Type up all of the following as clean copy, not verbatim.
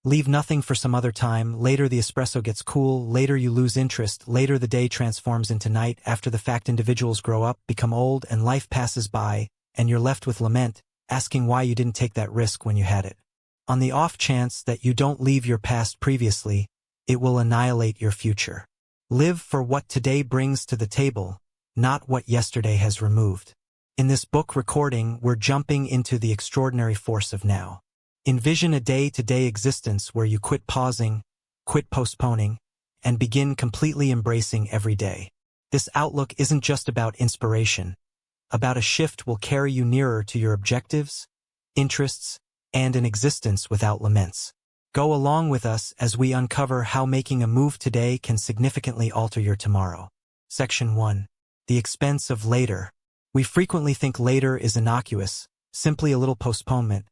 Leave nothing for some other time. Later the espresso gets cool. Later you lose interest. Later the day transforms into night. After the fact, individuals grow up, become old, and life passes by, and you're left with lament, asking why you didn't take that risk when you had it. On the off chance that you don't leave your past previously, it will annihilate your future. Live for what today brings to the table, not what yesterday has removed. In this book recording, we're jumping into the extraordinary force of now. Envision a day-to-day existence where you quit pausing, quit postponing, and begin completely embracing every day. This outlook isn't just about inspiration. About a shift will carry you nearer to your objectives, interests, and an existence without laments. Go along with us as we uncover how making a move today can significantly alter your tomorrow. Section 1. The expense of later. We frequently think later is innocuous, simply a little postponement,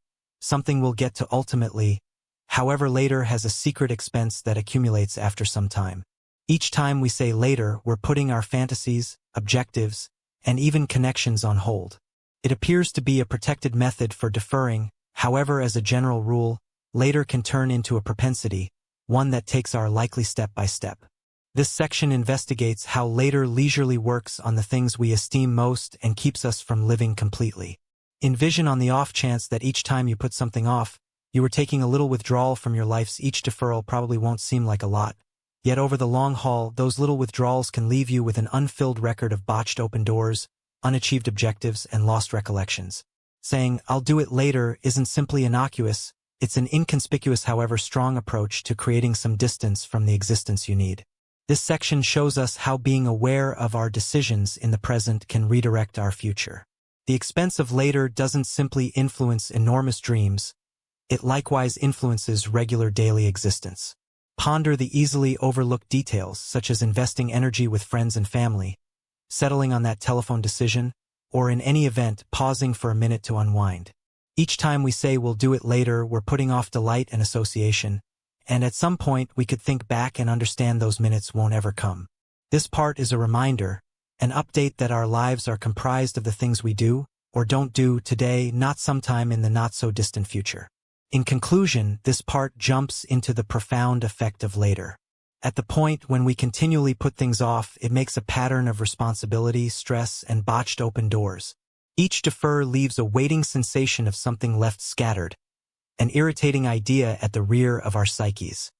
something we'll get to ultimately. However, later has a secret expense that accumulates after some time. Each time we say later, we're putting our fantasies, objectives, and even connections on hold. It appears to be a protected method for deferring. However, as a general rule, later can turn into a propensity, one that takes our likely step by step. This section investigates how later leisurely works on the things we esteem most and keeps us from living completely. Envision on the off chance that each time you put something off, you were taking a little withdrawal from your life. Each deferral probably won't seem like a lot. Yet over the long haul, those little withdrawals can leave you with an unfilled record of botched open doors, unachieved objectives, and lost recollections. Saying, "I'll do it later," isn't simply innocuous, it's an inconspicuous however strong approach to creating some distance from the existence you need. This section shows us how being aware of our decisions in the present can redirect our future. The expense of later doesn't simply influence enormous dreams, it likewise influences regular daily existence. Ponder the easily overlooked details, such as investing energy with friends and family, settling on that telephone decision, or in any event, pausing for a minute to unwind. Each time we say we'll do it later, we're putting off delight and association, and at some point we could think back and understand those minutes won't ever come. This part is a reminder, an update that our lives are comprised of the things we do, or don't do today, not sometime in the not-so-distant future. In conclusion, this part jumps into the profound effect of later. At the point when we continually put things off, it makes a pattern of responsibility, stress, and botched open doors. Each defer leaves a waiting sensation of something left scattered, an irritating idea at the rear of our psyches.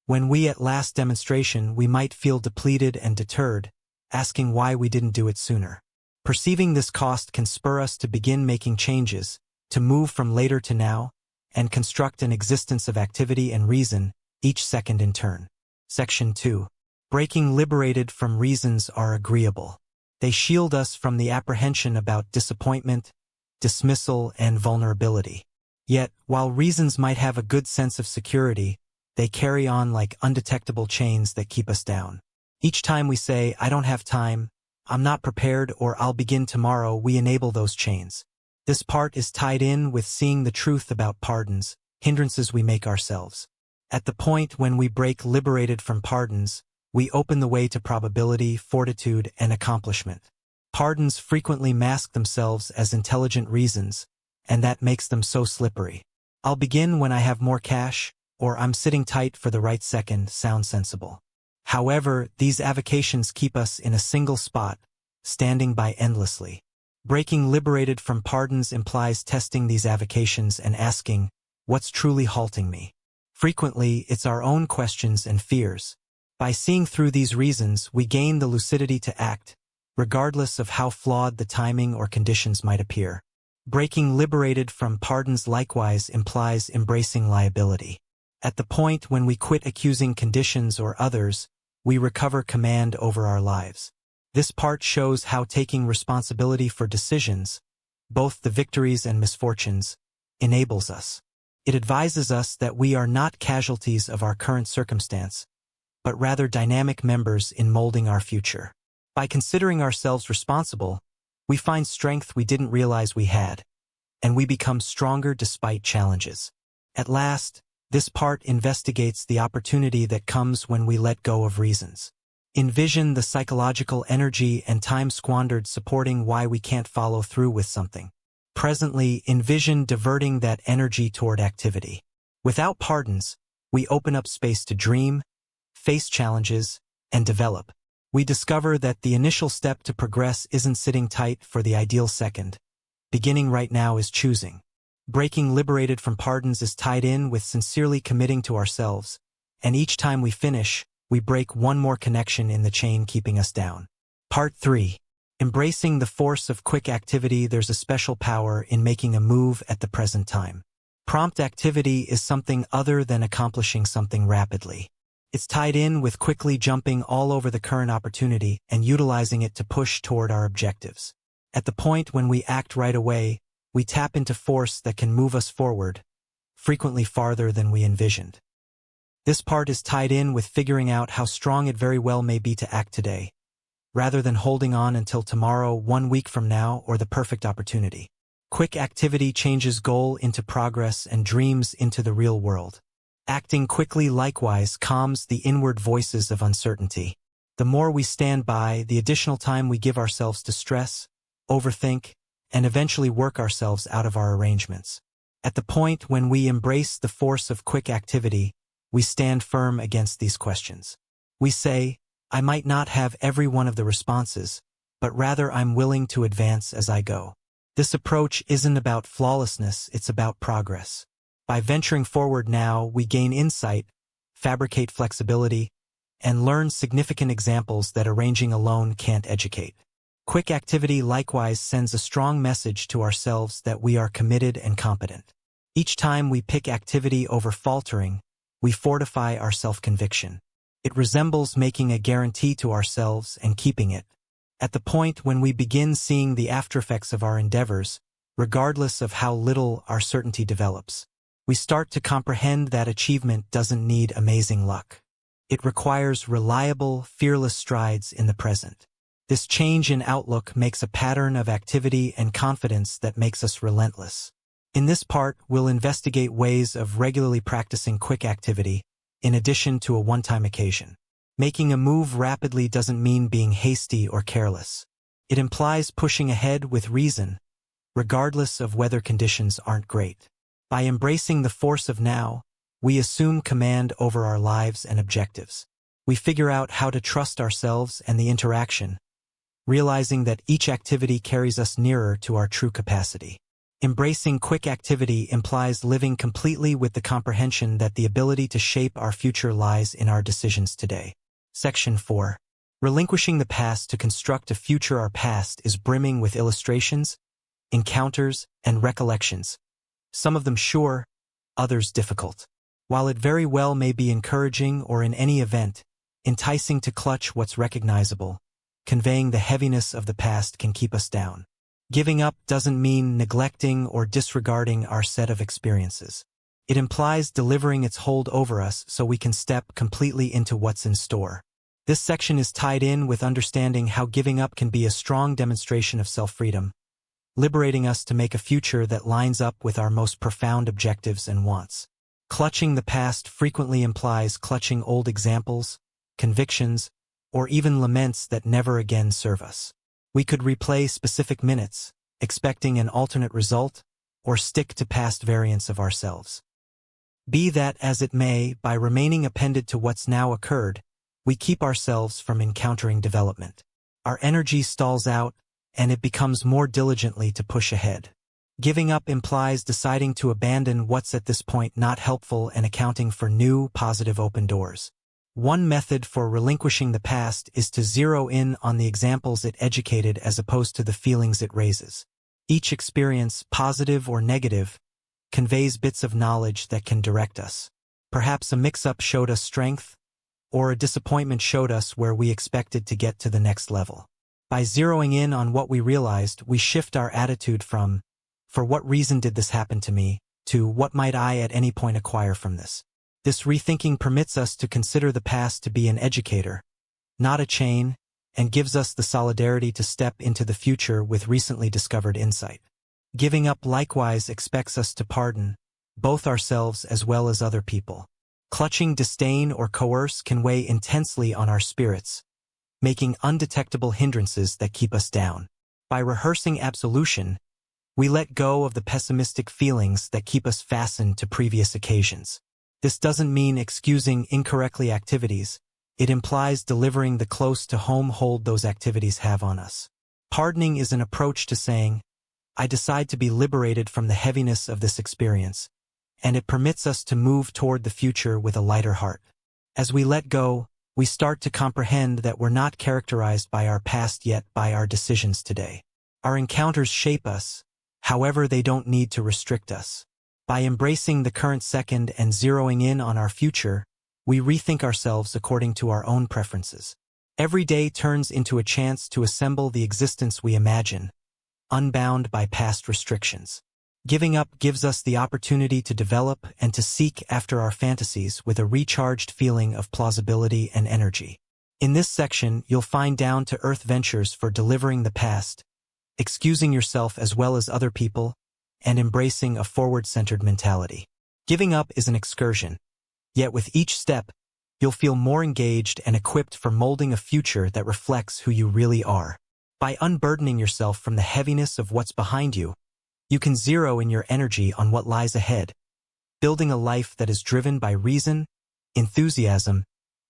When we at last demonstration, we might feel depleted and deterred, asking why we didn't do it sooner. Perceiving this cost can spur us to begin making changes, to move from later to now, and construct an existence of activity and reason, each second in turn. Section 2. Breaking liberated from reasons are agreeable. They shield us from the apprehension about disappointment, dismissal, and vulnerability. Yet, while reasons might have a good sense of security, they carry on like undetectable chains that keep us down. Each time we say, "I don't have time," "I'm not prepared," or "I'll begin tomorrow," we enable those chains. This part is tied in with seeing the truth about pardons, hindrances we make ourselves. At the point when we break liberated from pardons, we open the way to probability, fortitude, and accomplishment. Pardons frequently mask themselves as intelligent reasons, and that makes them so slippery. "I'll begin when I have more cash," or "I'm sitting tight for the right second" sound sensible. However, these avocations keep us in a single spot, standing by endlessly. Breaking liberated from pardons implies testing these avocations and asking, what's truly halting me? Frequently, it's our own questions and fears. By seeing through these reasons, we gain the lucidity to act, regardless of how flawed the timing or conditions might appear. Breaking liberated from pardons likewise implies embracing liability. At the point when we quit accusing conditions or others, we recover command over our lives. This part shows how taking responsibility for decisions, both the victories and misfortunes, enables us. It advises us that we are not casualties of our current circumstance, but rather dynamic members in molding our future. By considering ourselves responsible, we find strength we didn't realize we had, and we become stronger despite challenges. At last, this part investigates the opportunity that comes when we let go of reasons. Envision the psychological energy and time squandered supporting why we can't follow through with something. Presently, envision diverting that energy toward activity. Without pardons, we open up space to dream, face challenges, and develop. We discover that the initial step to progress isn't sitting tight for the ideal second. Beginning right now is choosing. Breaking liberated from pardons is tied in with sincerely committing to ourselves, and each time we finish, we break one more connection in the chain keeping us down. Part 3. Embracing the force of quick activity. There's a special power in making a move at the present time. Prompt activity is something other than accomplishing something rapidly. It's tied in with quickly jumping all over the current opportunity and utilizing it to push toward our objectives. At the point when we act right away, we tap into force that can move us forward, frequently farther than we envisioned. This part is tied in with figuring out how strong it very well may be to act today, rather than holding on until tomorrow, 1 week from now, or the perfect opportunity. Quick activity changes goal into progress and dreams into the real world. Acting quickly likewise calms the inward voices of uncertainty. The more we stand by, the additional time we give ourselves to stress, overthink, and eventually work ourselves out of our arrangements. At the point when we embrace the force of quick activity, we stand firm against these questions. We say, I might not have every one of the responses, but rather I'm willing to advance as I go. This approach isn't about flawlessness, it's about progress. By venturing forward now, we gain insight, fabricate flexibility, and learn significant examples that arranging alone can't educate. Quick activity likewise sends a strong message to ourselves that we are committed and competent. Each time we pick activity over faltering, we fortify our self-conviction. It resembles making a guarantee to ourselves and keeping it. At the point when we begin seeing the aftereffects of our endeavors, regardless of how little our certainty develops, we start to comprehend that achievement doesn't need amazing luck. It requires reliable, fearless strides in the present. This change in outlook makes a pattern of activity and confidence that makes us relentless. In this part, we'll investigate ways of regularly practicing quick activity, in addition to a one-time occasion. Making a move rapidly doesn't mean being hasty or careless. It implies pushing ahead with reason, regardless of whether conditions aren't great. By embracing the force of now, we assume command over our lives and objectives. We figure out how to trust ourselves and the interaction, realizing that each activity carries us nearer to our true capacity. Embracing quick activity implies living completely with the comprehension that the ability to shape our future lies in our decisions today. Section 4. Relinquishing the past to construct a future. Our past is brimming with illustrations, encounters, and recollections. Some of them sure, others difficult. While it very well may be encouraging or in any event, enticing to clutch what's recognizable, conveying the heaviness of the past can keep us down. Giving up doesn't mean neglecting or disregarding our set of experiences. It implies delivering its hold over us so we can step completely into what's in store. This section is tied in with understanding how giving up can be a strong demonstration of self-freedom, liberating us to make a future that lines up with our most profound objectives and wants. Clutching the past frequently implies clutching old examples, convictions, or even laments that never again serve us. We could replay specific minutes, expecting an alternate result, or stick to past variants of ourselves. Be that as it may, by remaining appended to what's now occurred, we keep ourselves from encountering development. Our energy stalls out, and it becomes more diligently to push ahead. Giving up implies deciding to abandon what's at this point not helpful and accounting for new, positive open doors. One method for relinquishing the past is to zero in on the examples it educated as opposed to the feelings it raises. Each experience, positive or negative, conveys bits of knowledge that can direct us. Perhaps a mix-up showed us strength, or a disappointment showed us where we expected to get to the next level. By zeroing in on what we realized, we shift our attitude from, for what reason did this happen to me, to what might I at any point acquire from this. This rethinking permits us to consider the past to be an educator, not a chain, and gives us the solidarity to step into the future with recently discovered insight. Giving up likewise expects us to pardon, both ourselves as well as other people. Clutching disdain or coerce can weigh intensely on our spirits, making undetectable hindrances that keep us down. By rehearsing absolution, We let go of the pessimistic feelings that keep us fastened to previous occasions. This doesn't mean excusing incorrectly activities. It implies delivering the close-to-home hold those activities have on us. Pardoning is an approach to saying, I decide to be liberated from the heaviness of this experience, and it permits us to move toward the future with a lighter heart. As we let go, we start to comprehend that we're not characterized by our past yet by our decisions today. Our encounters shape us, however they don't need to restrict us. By embracing the current second and zeroing in on our future, we rethink ourselves according to our own preferences. Every day turns into a chance to assemble the existence we imagine, unbound by past restrictions. Giving up gives us the opportunity to develop and to seek after our fantasies with a recharged feeling of plausibility and energy. In this section, you'll find down-to-earth ventures for delivering the past, excusing yourself as well as other people, and embracing a forward-centered mentality. Giving up is an excursion, yet with each step, you'll feel more engaged and equipped for molding a future that reflects who you really are. By unburdening yourself from the heaviness of what's behind you, you can zero in your energy on what lies ahead, building a life that is driven by reason, enthusiasm,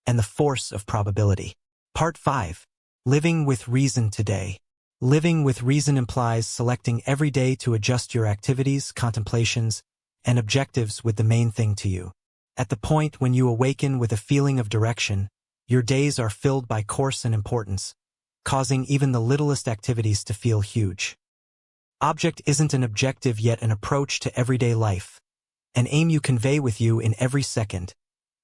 and the force of probability. Part 5. Living with Reason Today. Living with reason implies selecting every day to adjust your activities, contemplations, and objectives with the main thing to you. At the point when you awaken with a feeling of direction, your days are filled by course and importance, causing even the littlest activities to feel huge. Object isn't an objective yet an approach to everyday life, an aim you convey with you in every second,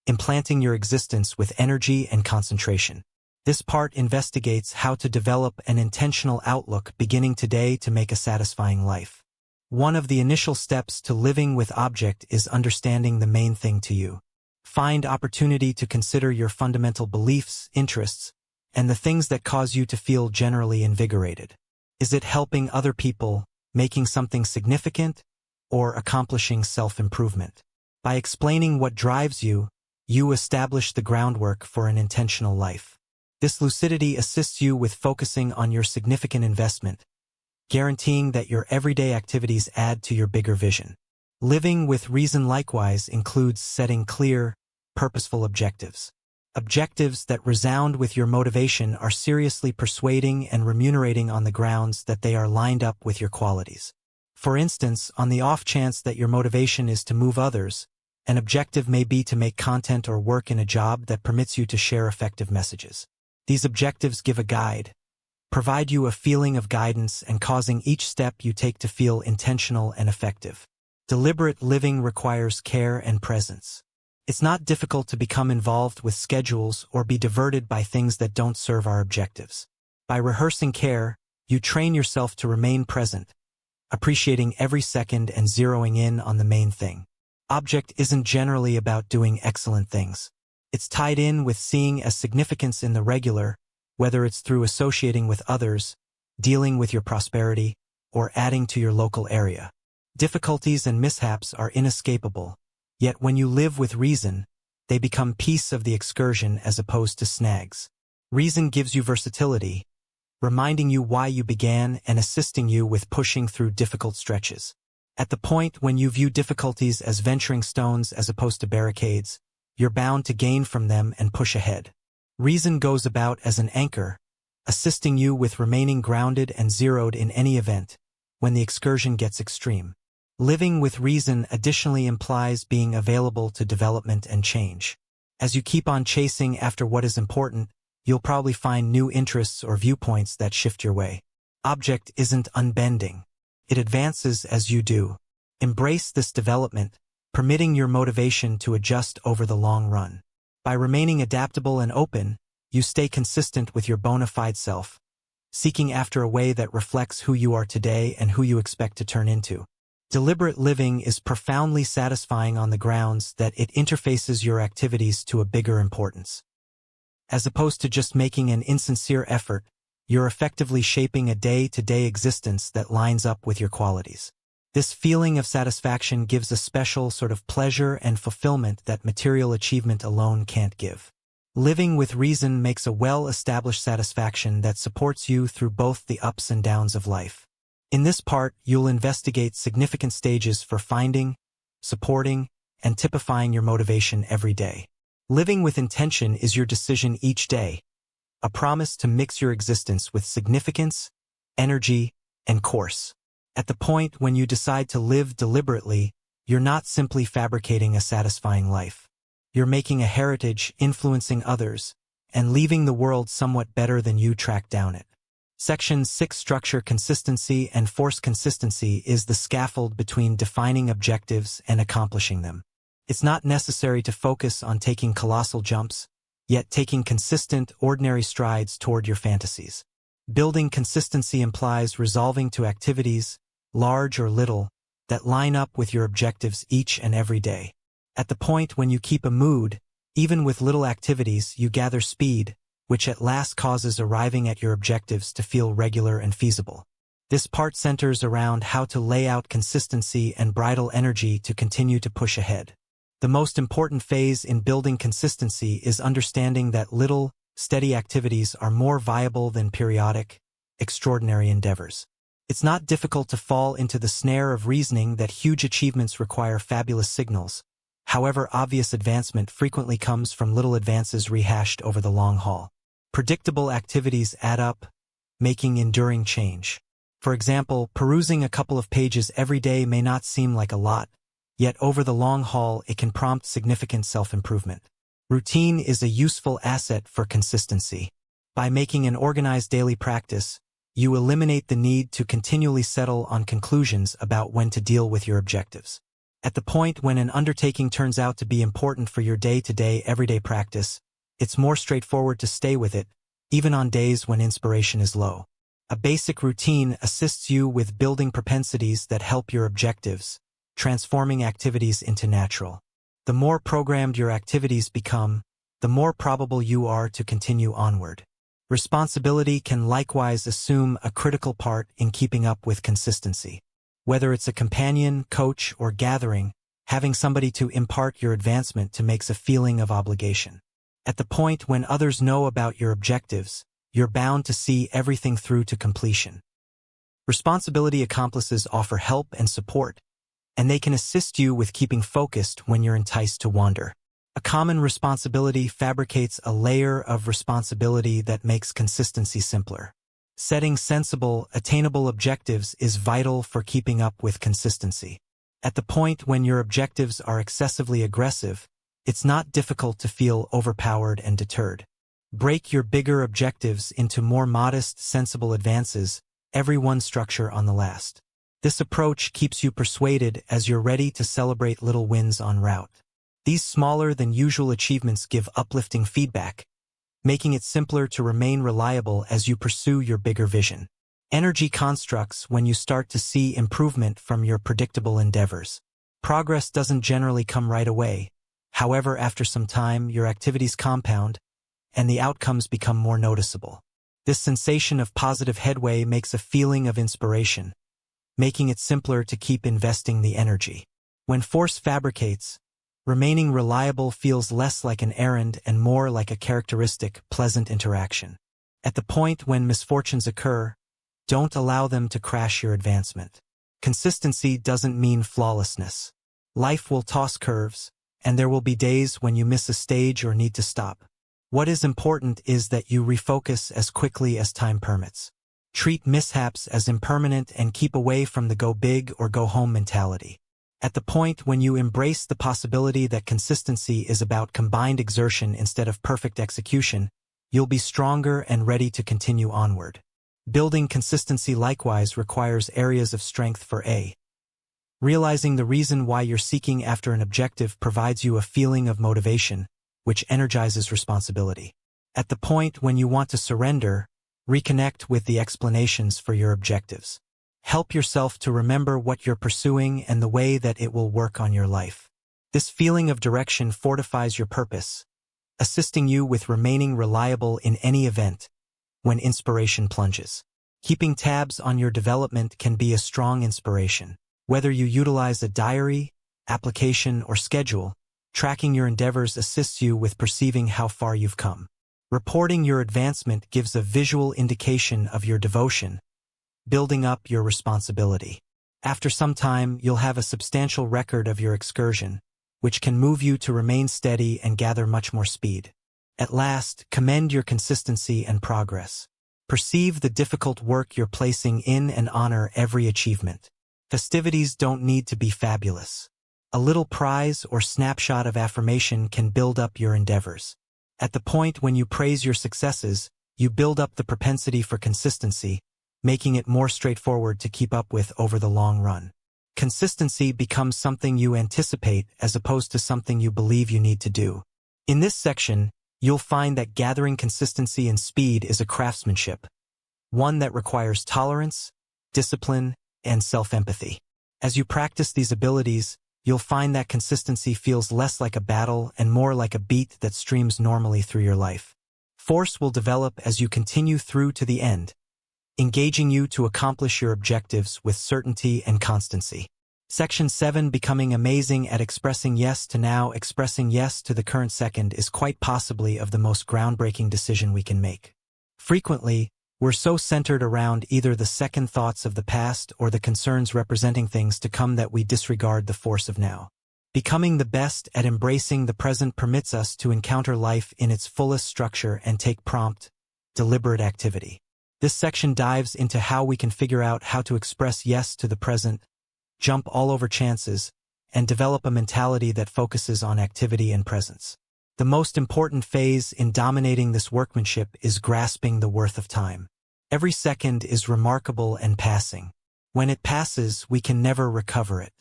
implanting your existence with energy and concentration. This part investigates how to develop an intentional outlook beginning today to make a satisfying life. One of the initial steps to living with object is understanding the main thing to you. Find opportunity to consider your fundamental beliefs, interests, and the things that cause you to feel generally invigorated. Is it helping other people, making something significant, or accomplishing self-improvement? By explaining what drives you, you establish the groundwork for an intentional life. This lucidity assists you with focusing on your significant investment, guaranteeing that your everyday activities add to your bigger vision. Living with reason likewise includes setting clear, purposeful objectives. Objectives that resound with your motivation are seriously persuading and remunerating on the grounds that they are lined up with your qualities. For instance, on the off chance that your motivation is to move others, an objective may be to make content or work in a job that permits you to share effective messages. These objectives give a guide, provide you a feeling of guidance and causing each step you take to feel intentional and effective. Deliberate living requires care and presence. It's not difficult to become involved with schedules or be diverted by things that don't serve our objectives. By rehearsing care, you train yourself to remain present, appreciating every second and zeroing in on the main thing. Object isn't generally about doing excellent things. It's tied in with seeing as significance in the regular, whether it's through associating with others, dealing with your prosperity, or adding to your local area. Difficulties and mishaps are inescapable. Yet when you live with reason, they become piece of the excursion as opposed to snags. Reason gives you versatility, reminding you why you began and assisting you with pushing through difficult stretches. At the point when you view difficulties as venturing stones as opposed to barricades, you're bound to gain from them and push ahead. Reason goes about as an anchor, assisting you with remaining grounded and zeroed in any event, when the excursion gets extreme. Living with reason additionally implies being available to development and change. As you keep on chasing after what is important, you'll probably find new interests or viewpoints that shift your way. Object isn't unbending. It advances as you do. Embrace this development, permitting your motivation to adjust over the long run. By remaining adaptable and open, you stay consistent with your bona fide self, seeking after a way that reflects who you are today and who you expect to turn into. Deliberate living is profoundly satisfying on the grounds that it interfaces your activities to a bigger importance. As opposed to just making an insincere effort, you're effectively shaping a day-to-day existence that lines up with your qualities. This feeling of satisfaction gives a special sort of pleasure and fulfillment that material achievement alone can't give. Living with reason makes a well-established satisfaction that supports you through both the ups and downs of life. In this part, you'll investigate significant stages for finding, supporting, and typifying your motivation every day. Living with intention is your decision each day, a promise to mix your existence with significance, energy, and course. At the point when you decide to live deliberately, you're not simply fabricating a satisfying life. You're making a heritage, influencing others, and leaving the world somewhat better than you tracked down it. Section 6 Structure Consistency and Force Consistency is the scaffold between defining objectives and accomplishing them. It's not necessary to focus on taking colossal jumps, yet taking consistent, ordinary strides toward your fantasies. Building consistency implies resolving to activities, large or little, that line up with your objectives each and every day. At the point when you keep a mood, even with little activities, you gather speed, which at last causes arriving at your objectives to feel regular and feasible. This part centers around how to lay out consistency and bridle energy to continue to push ahead. The most important phase in building consistency is understanding that little, steady activities are more viable than periodic, extraordinary endeavors. It's not difficult to fall into the snare of reasoning that huge achievements require fabulous signals. However, obvious advancement frequently comes from little advances rehashed over the long haul. Predictable activities add up, making enduring change. For example, perusing a couple of pages every day may not seem like a lot, yet over the long haul it can prompt significant self-improvement. Routine is a useful asset for consistency. By making an organized daily practice, you eliminate the need to continually settle on conclusions about when to deal with your objectives. At the point when an undertaking turns out to be important for your day-to-day, everyday practice, it's more straightforward to stay with it, even on days when inspiration is low. A basic routine assists you with building propensities that help your objectives, transforming activities into natural. The more programmed your activities become, the more probable you are to continue onward. Responsibility can likewise assume a critical part in keeping up with consistency. Whether it's a companion, coach, or gathering, having somebody to impart your advancement to makes a feeling of obligation. At the point when others know about your objectives, you're bound to see everything through to completion. Responsibility accomplices offer help and support, and they can assist you with keeping focused when you're enticed to wander. A common responsibility fabricates a layer of responsibility that makes consistency simpler. Setting sensible, attainable objectives is vital for keeping up with consistency. At the point when your objectives are excessively aggressive, it's not difficult to feel overpowered and deterred. Break your bigger objectives into more modest, sensible advances, every one structure on the last. This approach keeps you persuaded as you're ready to celebrate little wins en route. These smaller than usual achievements give uplifting feedback, making it simpler to remain reliable as you pursue your bigger vision. Energy constructs when you start to see improvement from your predictable endeavors. Progress doesn't generally come right away. However, after some time, your activities compound, and the outcomes become more noticeable. This sensation of positive headway makes a feeling of inspiration, making it simpler to keep investing the energy. When force fabricates, remaining reliable feels less like an errand and more like a characteristic, pleasant interaction. At the point when misfortunes occur, don't allow them to crash your advancement. Consistency doesn't mean flawlessness. Life will toss curves, and there will be days when you miss a stage or need to stop. What is important is that you refocus as quickly as time permits. Treat mishaps as impermanent and keep away from the go big or go home mentality. At the point when you embrace the possibility that consistency is about combined exertion instead of perfect execution, you'll be stronger and ready to continue onward. Building consistency likewise requires areas of strength for A. Realizing the reason why you're seeking after an objective provides you a feeling of motivation, which energizes responsibility. At the point when you want to surrender, reconnect with the explanations for your objectives. Help yourself to remember what you're pursuing and the way that it will work on your life. This feeling of direction fortifies your purpose, assisting you with remaining reliable in any event when inspiration plunges. Keeping tabs on your development can be a strong inspiration. Whether you utilize a diary, application, or schedule, tracking your endeavors assists you with perceiving how far you've come. Reporting your advancement gives a visual indication of your devotion, building up your responsibility. After some time, you'll have a substantial record of your excursion, which can move you to remain steady and gather much more speed. At last, commend your consistency and progress. Perceive the difficult work you're placing in and honor every achievement. Festivities don't need to be fabulous. A little prize or snapshot of affirmation can build up your endeavors. At the point when you praise your successes, you build up the propensity for consistency, making it more straightforward to keep up with over the long run. Consistency becomes something you anticipate as opposed to something you believe you need to do. In this section, you'll find that gathering consistency and speed is a craftsmanship, one that requires tolerance, discipline, and self-empathy. As you practice these abilities, you'll find that consistency feels less like a battle and more like a beat that streams normally through your life. Force will develop as you continue through to the end, engaging you to accomplish your objectives with certainty and constancy. Section 7, Becoming amazing at expressing yes to now. Expressing yes to the current second is quite possibly of the most groundbreaking decision we can make. Frequently, we're so centered around either the second thoughts of the past or the concerns representing things to come that we disregard the force of now. Becoming the best at embracing the present permits us to encounter life in its fullest structure and take prompt, deliberate activity. This section dives into how we can figure out how to express yes to the present, jump all over chances, and develop a mentality that focuses on activity and presence. The most important phase in dominating this workmanship is grasping the worth of time. Every second is remarkable and passing. When it passes, we can never recover it.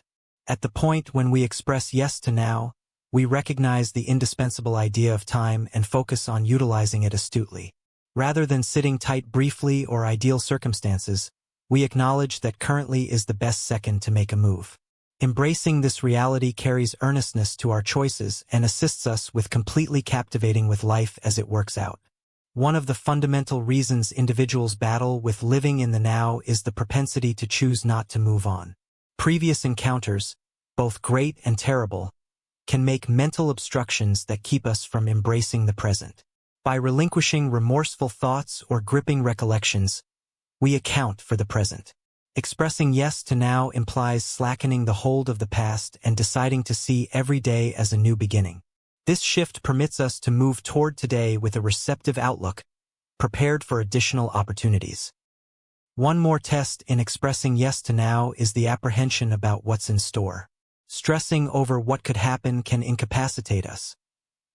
At the point when we express yes to now, we recognize the indispensable idea of time and focus on utilizing it astutely. Rather than sitting tight briefly or ideal circumstances, we acknowledge that currently is the best second to make a move. Embracing this reality carries earnestness to our choices and assists us with completely captivating with life as it works out. One of the fundamental reasons individuals battle with living in the now is the propensity to choose not to move on. Previous encounters, both great and terrible, can make mental obstructions that keep us from embracing the present. By relinquishing remorseful thoughts or gripping recollections, we account for the present. Expressing yes to now implies slackening the hold of the past and deciding to see every day as a new beginning. This shift permits us to move toward today with a receptive outlook, prepared for additional opportunities. One more test in expressing yes to now is the apprehension about what's in store. Stressing over what could happen can incapacitate us,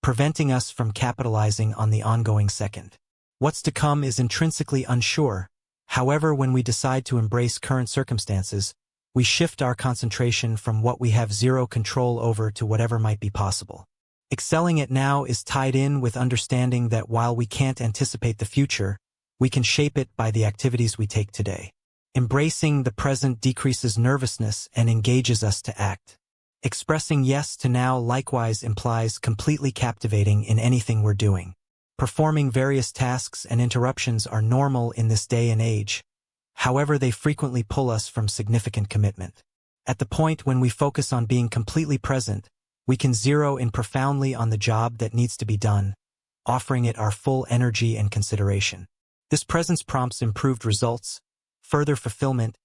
preventing us from capitalizing on the ongoing second. What's to come is intrinsically unsure. However, when we decide to embrace current circumstances, we shift our concentration from what we have zero control over to whatever might be possible. Excelling at now is tied in with understanding that while we can't anticipate the future, we can shape it by the activities we take today. Embracing the present decreases nervousness and engages us to act. Expressing yes to now likewise implies completely captivating in anything we're doing. Performing various tasks and interruptions are normal in this day and age. However, they frequently pull us from significant commitment. At the point when we focus on being completely present, we can zero in profoundly on the job that needs to be done, offering it our full energy and consideration. This presence prompts improved results, further fulfillment,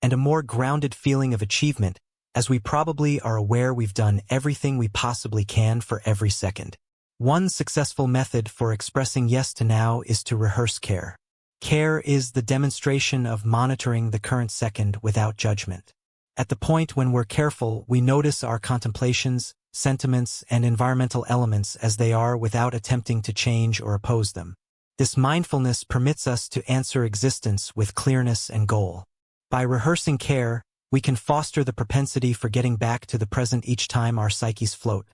and a more grounded feeling of achievement, as we probably are aware we've done everything we possibly can for every second. One successful method for expressing yes to now is to rehearse care. Care is the demonstration of monitoring the current second without judgment. At the point when we're careful, we notice our contemplations, sentiments, and environmental elements as they are without attempting to change or oppose them. This mindfulness permits us to answer existence with clearness and goal. By rehearsing care, we can foster the propensity for getting back to the present each time our psyches float,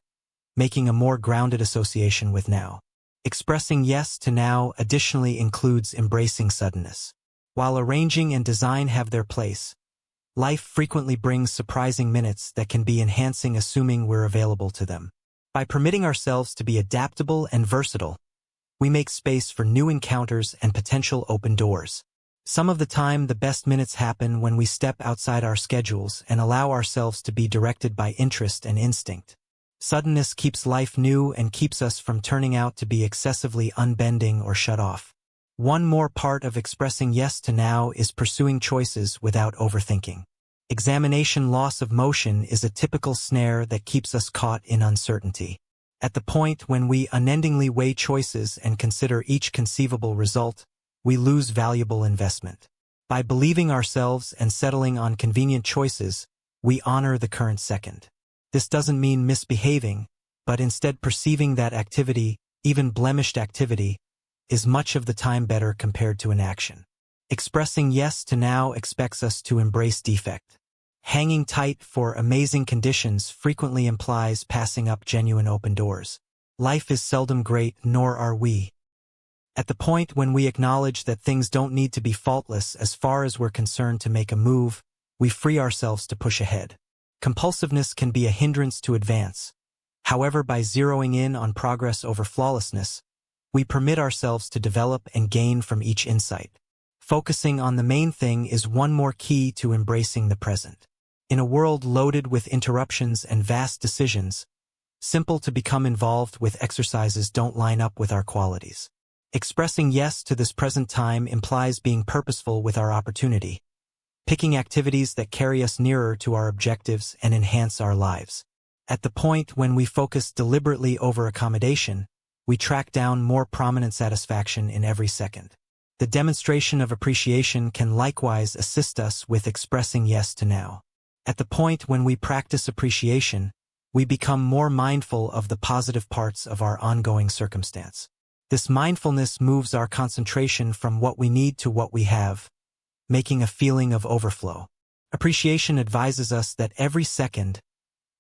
making a more grounded association with now. Expressing yes to now additionally includes embracing suddenness. While arranging and design have their place, life frequently brings surprising minutes that can be enhancing assuming we're available to them. By permitting ourselves to be adaptable and versatile, we make space for new encounters and potential open doors. Some of the time, the best minutes happen when we step outside our schedules and allow ourselves to be directed by interest and instinct. Suddenness keeps life new and keeps us from turning out to be excessively unbending or shut off. One more part of expressing yes to now is pursuing choices without overthinking. Examination loss of motion is a typical snare that keeps us caught in uncertainty. At the point when we unendingly weigh choices and consider each conceivable result, we lose valuable investment. By believing ourselves and settling on convenient choices, we honor the current second. This doesn't mean misbehaving, but instead perceiving that activity, even blemished activity, is much of the time better compared to inaction. Expressing yes to now expects us to embrace defect. Hanging tight for amazing conditions frequently implies passing up genuine open doors. Life is seldom great, nor are we. At the point when we acknowledge that things don't need to be faultless as far as we're concerned to make a move, we free ourselves to push ahead. Compulsiveness can be a hindrance to advance. However, by zeroing in on progress over flawlessness, we permit ourselves to develop and gain from each insight. Focusing on the main thing is one more key to embracing the present. In a world loaded with interruptions and vast decisions, simple to become involved with exercises don't line up with our qualities. Expressing yes to this present time implies being purposeful with our opportunity, picking activities that carry us nearer to our objectives and enhance our lives. At the point when we focus deliberately over accommodation, we track down more prominent satisfaction in every second. The demonstration of appreciation can likewise assist us with expressing yes to now. At the point when we practice appreciation, we become more mindful of the positive parts of our ongoing circumstance. This mindfulness moves our concentration from what we need to what we have, making a feeling of overflow. Appreciation advises us that every second,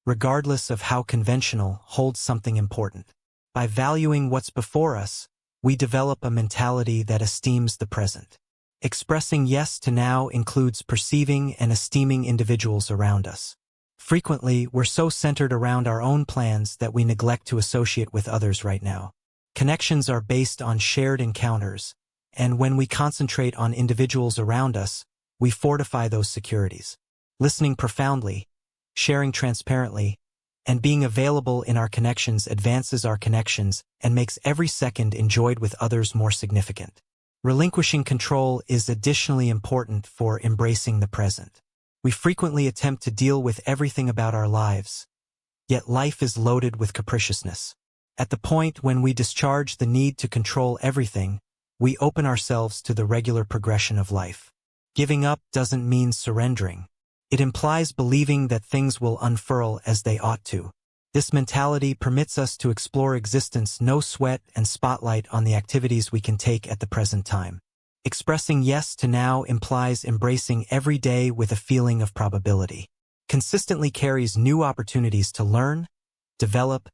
regardless of how conventional, holds something important. By valuing what's before us, we develop a mentality that esteems the present. Expressing yes to now includes perceiving and esteeming individuals around us. Frequently, we're so centered around our own plans that we neglect to associate with others right now. Connections are based on shared encounters, and when we concentrate on individuals around us, we fortify those securities. Listening profoundly, sharing transparently, and being available in our connections advances our connections and makes every second enjoyed with others more significant. Relinquishing control is additionally important for embracing the present. We frequently attempt to deal with everything about our lives, yet life is loaded with capriciousness. At the point when we discharge the need to control everything, we open ourselves to the regular progression of life. Giving up doesn't mean surrendering. It implies believing that things will unfurl as they ought to. This mentality permits us to explore existence no sweat and spotlight on the activities we can take at the present time. Expressing yes to now implies embracing every day with a feeling of probability. Consistently carries new opportunities to learn, develop,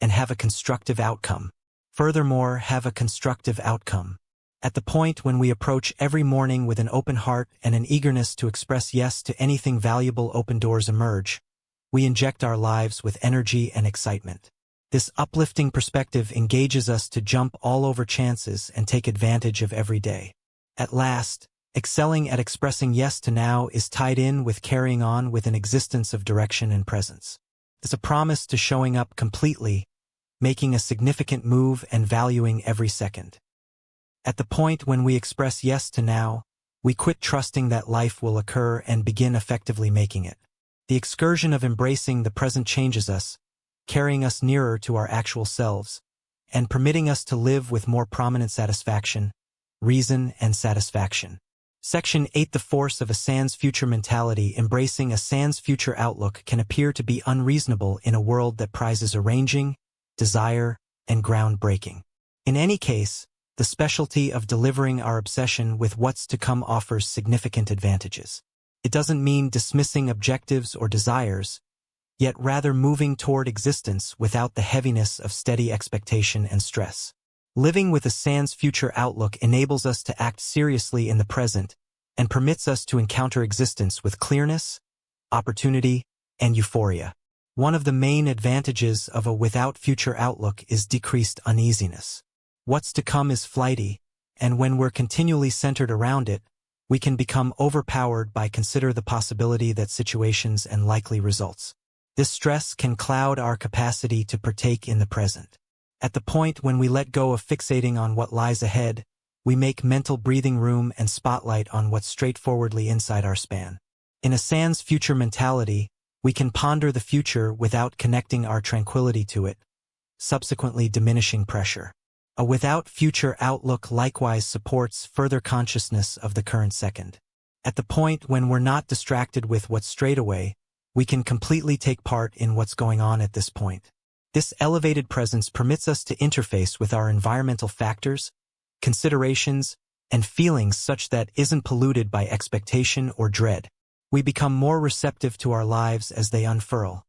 and have a constructive outcome. Furthermore, have a constructive outcome. At the point when we approach every morning with an open heart and an eagerness to express yes to anything valuable, open doors emerge. We inject our lives with energy and excitement. This uplifting perspective engages us to jump all over chances and take advantage of every day. At last, excelling at expressing yes to now is tied in with carrying on with an existence of direction and presence. It's a promise to showing up completely, making a significant move and valuing every second. At the point when we express yes to now, we quit trusting that life will occur and begin effectively making it. The excursion of embracing the present changes us, carrying us nearer to our actual selves, and permitting us to live with more prominent satisfaction, reason, and satisfaction. Section 8. The force of a sans future mentality. Embracing a sans future outlook can appear to be unreasonable in a world that prizes arranging, desire, and groundbreaking. In any case, the specialty of delivering our obsession with what's to come offers significant advantages. It doesn't mean dismissing objectives or desires, yet rather moving toward existence without the heaviness of steady expectation and stress. Living with a sans future outlook enables us to act seriously in the present and permits us to encounter existence with clearness, opportunity, and euphoria. One of the main advantages of a without future outlook is decreased uneasiness. What's to come is flighty, and when we're continually centered around it, we can become overpowered by consider the possibility that situations and likely results. This stress can cloud our capacity to partake in the present. At the point when we let go of fixating on what lies ahead, we make mental breathing room and spotlight on what's straightforwardly inside our span. In a sans future mentality, we can ponder the future without connecting our tranquility to it, subsequently diminishing pressure. A without future outlook likewise supports further consciousness of the current second. At the point when we're not distracted with what's straight away, we can completely take part in what's going on at this point. This elevated presence permits us to interface with our environmental factors, considerations, and feelings such that isn't polluted by expectation or dread. We become more receptive to our lives as they unfurl,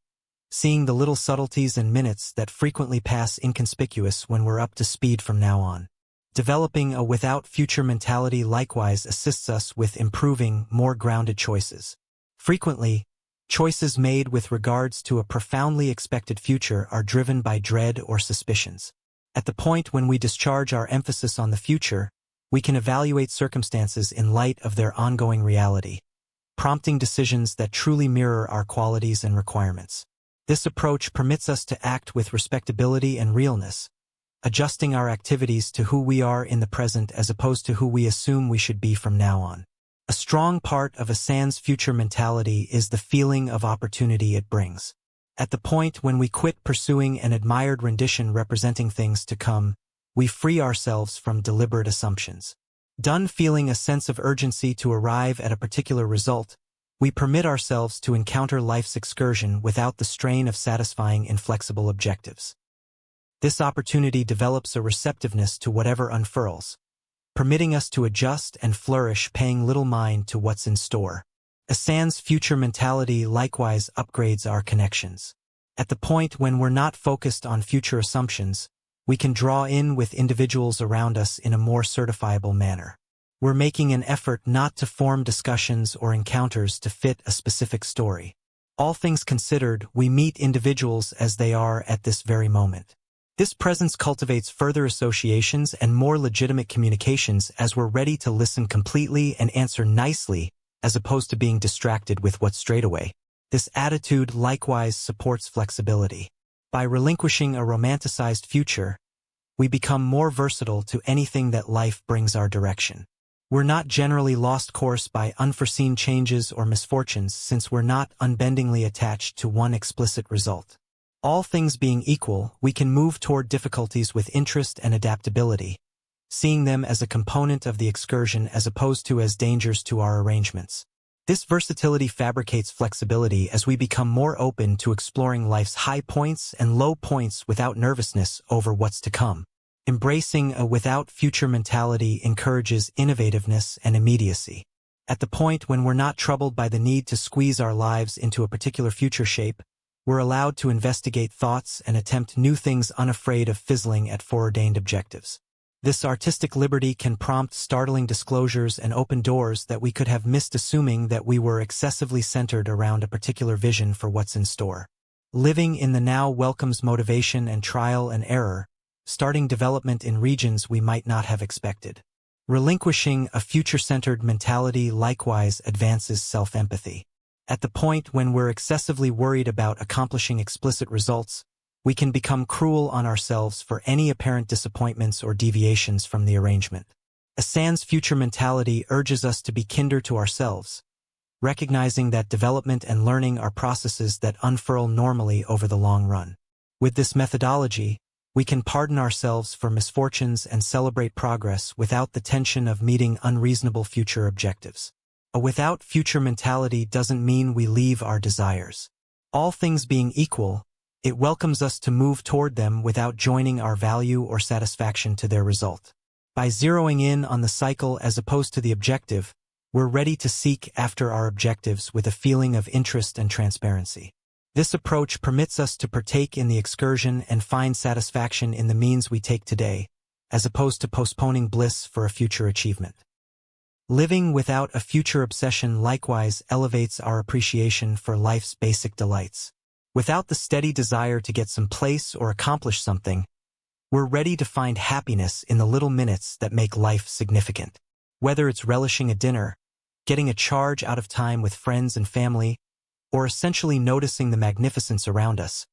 seeing the little subtleties and minutes that frequently pass inconspicuous when we're up to speed from now on. Developing a without future mentality likewise assists us with improving more grounded choices. Frequently, choices made with regards to a profoundly expected future are driven by dread or suspicions. At the point when we discharge our emphasis on the future, we can evaluate circumstances in light of their ongoing reality, prompting decisions that truly mirror our qualities and requirements. This approach permits us to act with respectability and realness, adjusting our activities to who we are in the present as opposed to who we assume we should be from now on. A strong part of a sans future mentality is the feeling of opportunity it brings. At the point when we quit pursuing an admired rendition representing things to come, we free ourselves from deliberate assumptions. Done feeling a sense of urgency to arrive at a particular result, we permit ourselves to encounter life's excursion without the strain of satisfying inflexible objectives. This opportunity develops a receptiveness to whatever unfurls, permitting us to adjust and flourish, paying little mind to what's in store. A sans future mentality likewise upgrades our connections. At the point when we're not focused on future assumptions, we can draw in with individuals around us in a more certifiable manner. We're making an effort not to form discussions or encounters to fit a specific story. All things considered, we meet individuals as they are at this very moment. This presence cultivates further associations and more legitimate communications as we're ready to listen completely and answer nicely as opposed to being distracted with what's straight away. This attitude likewise supports flexibility. By relinquishing a romanticized future, we become more versatile to anything that life brings our direction. We're not generally lost course by unforeseen changes or misfortunes since we're not unbendingly attached to one explicit result. All things being equal, we can move toward difficulties with interest and adaptability, seeing them as a component of the excursion as opposed to as dangers to our arrangements. This versatility fabricates flexibility as we become more open to exploring life's high points and low points without nervousness over what's to come. Embracing a without future mentality encourages innovativeness and immediacy. At the point when we're not troubled by the need to squeeze our lives into a particular future shape, we're allowed to investigate thoughts and attempt new things unafraid of fizzling at foreordained objectives. This artistic liberty can prompt startling disclosures and open doors that we could have missed assuming that we were excessively centered around a particular vision for what's in store. Living in the now welcomes motivation and trial and error, starting development in regions we might not have expected. Relinquishing a future-centered mentality likewise advances self-empathy. At the point when we're excessively worried about accomplishing explicit results, we can become cruel on ourselves for any apparent disappointments or deviations from the arrangement. A sans future mentality urges us to be kinder to ourselves, recognizing that development and learning are processes that unfurl normally over the long run. With this methodology, we can pardon ourselves for misfortunes and celebrate progress without the tension of meeting unreasonable future objectives. A without future mentality doesn't mean we leave our desires. All things being equal, it welcomes us to move toward them without joining our value or satisfaction to their result. By zeroing in on the cycle as opposed to the objective, we're ready to seek after our objectives with a feeling of interest and transparency. This approach permits us to partake in the excursion and find satisfaction in the means we take today, as opposed to postponing bliss for a future achievement. Living without a future obsession likewise elevates our appreciation for life's basic delights. Without the steady desire to get someplace or accomplish something, we're ready to find happiness in the little minutes that make life significant. Whether it's relishing a dinner, getting a charge out of time with friends and family, or essentially noticing the magnificence around us,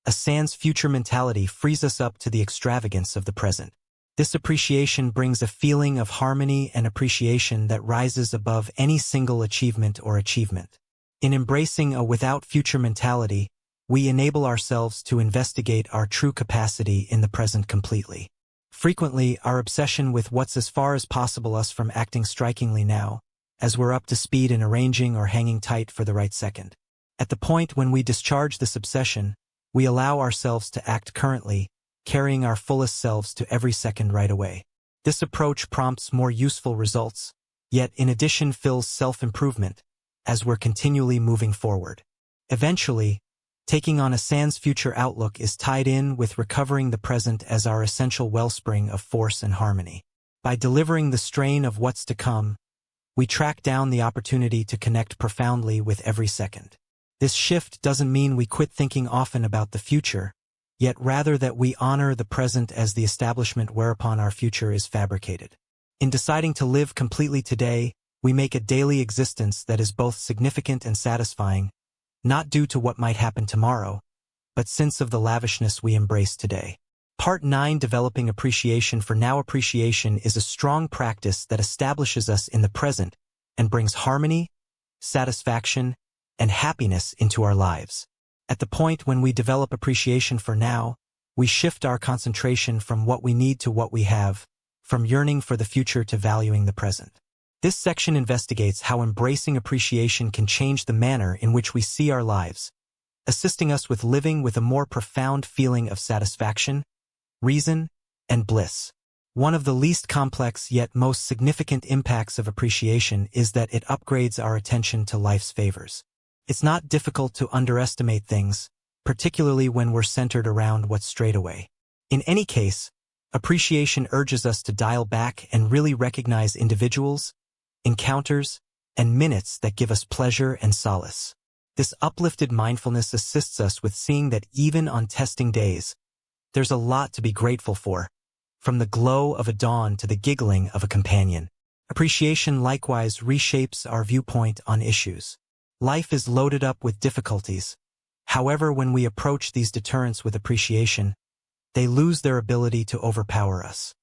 a sans future mentality frees us up to the extravagance of the present. This appreciation brings a feeling of harmony and appreciation that rises above any single achievement or achievement. In embracing a without-future mentality, we enable ourselves to investigate our true capacity in the present completely. Frequently, our obsession with what's as far as possible us from acting strikingly now, as we're up to speed in arranging or hanging tight for the right second. At the point when we discharge this obsession, we allow ourselves to act currently, carrying our fullest selves to every second right away. This approach prompts more useful results, yet in addition fills self-improvement, as we're continually moving forward. Eventually, taking on a sans future outlook is tied in with recovering the present as our essential wellspring of force and harmony. By delivering the strain of what's to come, we track down the opportunity to connect profoundly with every second. This shift doesn't mean we quit thinking often about the future, yet rather that we honor the present as the establishment whereupon our future is fabricated. In deciding to live completely today, we make a daily existence that is both significant and satisfying, not due to what might happen tomorrow, but since of the lavishness we embrace today. Part 9, Developing Appreciation for Now. Appreciation is a strong practice that establishes us in the present and brings harmony, satisfaction, and happiness into our lives. At the point when we develop appreciation for now, we shift our concentration from what we need to what we have, from yearning for the future to valuing the present. This section investigates how embracing appreciation can change the manner in which we see our lives, assisting us with living with a more profound feeling of satisfaction, reason, and bliss. One of the least complex yet most significant impacts of appreciation is that it upgrades our attention to life's favors. It's not difficult to underestimate things, particularly when we're centered around what's straight away. In any case, appreciation urges us to dial back and really recognize individuals, encounters, and minutes that give us pleasure and solace. This uplifted mindfulness assists us with seeing that even on testing days, there's a lot to be grateful for, from the glow of a dawn to the giggling of a companion. Appreciation likewise reshapes our viewpoint on issues. Life is loaded up with difficulties. However, when we approach these deterrents with appreciation, they lose their ability to overpower us.